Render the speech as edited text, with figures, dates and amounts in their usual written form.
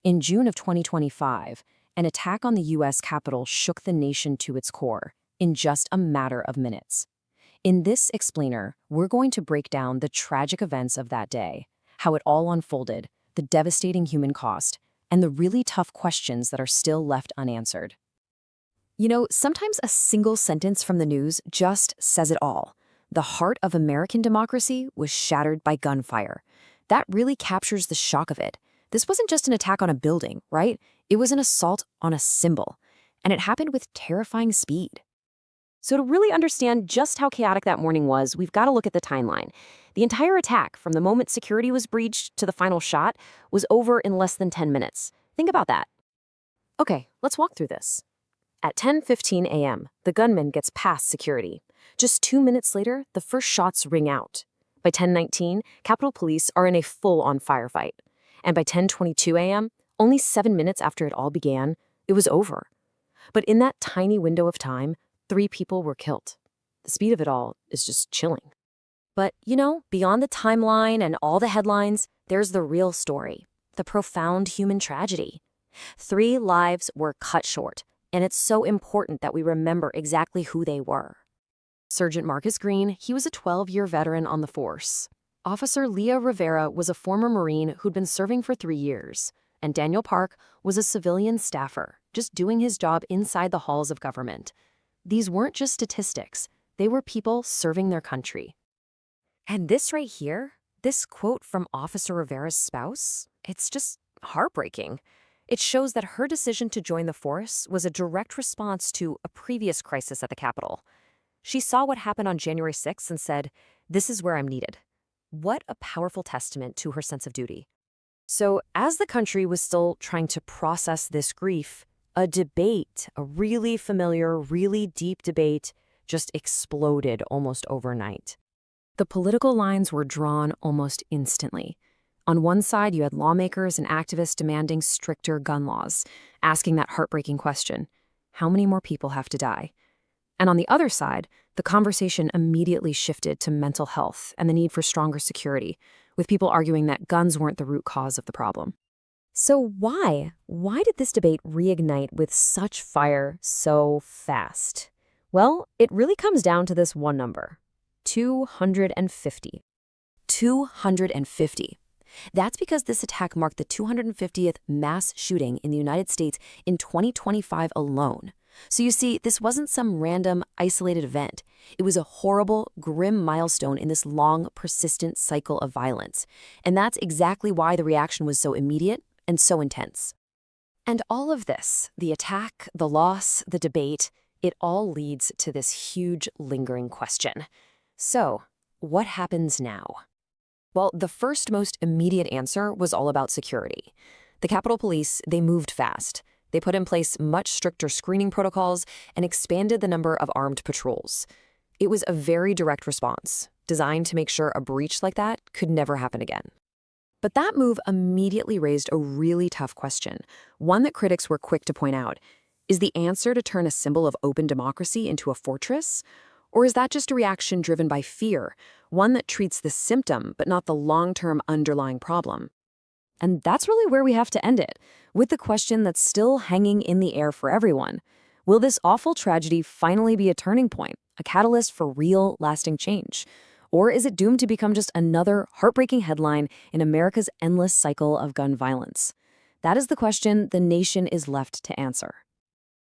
In June of 2025, an attack on the U.S. Capitol shook the nation to its core in just a matter of minutes. In this explainer, we're going to break down the tragic events of that day, how it all unfolded, the devastating human cost, and the really tough questions that are still left unanswered. You know, sometimes a single sentence from the news just says it all. The heart of American democracy was shattered by gunfire. That really captures the shock of it. This wasn't just an attack on a building, right? It was an assault on a symbol. And it happened with terrifying speed. So to really understand just how chaotic that morning was, we've got to look at the timeline. The entire attack, from the moment security was breached to the final shot, was over in less than 10 minutes. Think about that. Okay, let's walk through this. At 10:15 a.m., the gunman gets past security. Just 2 minutes later, the first shots ring out. By 10:19, Capitol Police are in a full-on firefight. And by 10:22 a.m., only 7 minutes after it all began, it was over. But in that tiny window of time, 3 people were killed. The speed of it all is just chilling. But, you know, beyond the timeline and all the headlines, there's the real story, the profound human tragedy. 3 lives were cut short, and it's so important that we remember exactly who they were. Sergeant Marcus Green, he was a 12-year veteran on the force. Officer Leah Rivera was a former Marine who'd been serving for 3 years. And Daniel Park was a civilian staffer, just doing his job inside the halls of government. These weren't just statistics. They were people serving their country. And this right here, this quote from Officer Rivera's spouse, it's just heartbreaking. It shows that her decision to join the force was a direct response to a previous crisis at the Capitol. She saw what happened on January 6th and said, "This is where I'm needed." What a powerful testament to her sense of duty. So, as the country was still trying to process this grief, a debate, a really familiar, really deep debate, just exploded almost overnight. The political lines were drawn almost instantly. On one side, you had lawmakers and activists demanding stricter gun laws, asking that heartbreaking question, how many more people have to die? And on the other side, the conversation immediately shifted to mental health and the need for stronger security, with people arguing that guns weren't the root cause of the problem. So why? Why did this debate reignite with such fire so fast? Well, it really comes down to this one number, 250. 250. That's because this attack marked the 250th mass shooting in the United States in 2025 alone. So you see, this wasn't some random, isolated event. It was a horrible, grim milestone in this long, persistent cycle of violence. And that's exactly why the reaction was so immediate and so intense. And all of this, the attack, the loss, the debate, it all leads to this huge, lingering question. So, what happens now? Well, the first most immediate answer was all about security. The Capitol Police, they moved fast. They put in place much stricter screening protocols and expanded the number of armed patrols. It was a very direct response, designed to make sure a breach like that could never happen again. But that move immediately raised a really tough question, one that critics were quick to point out. Is the answer to turn a symbol of open democracy into a fortress? Or is that just a reaction driven by fear, one that treats the symptom but not the long-term underlying problem? And that's really where we have to end it, with the question that's still hanging in the air for everyone. Will this awful tragedy finally be a turning point, a catalyst for real, lasting change? Or is it doomed to become just another heartbreaking headline in America's endless cycle of gun violence? That is the question the nation is left to answer.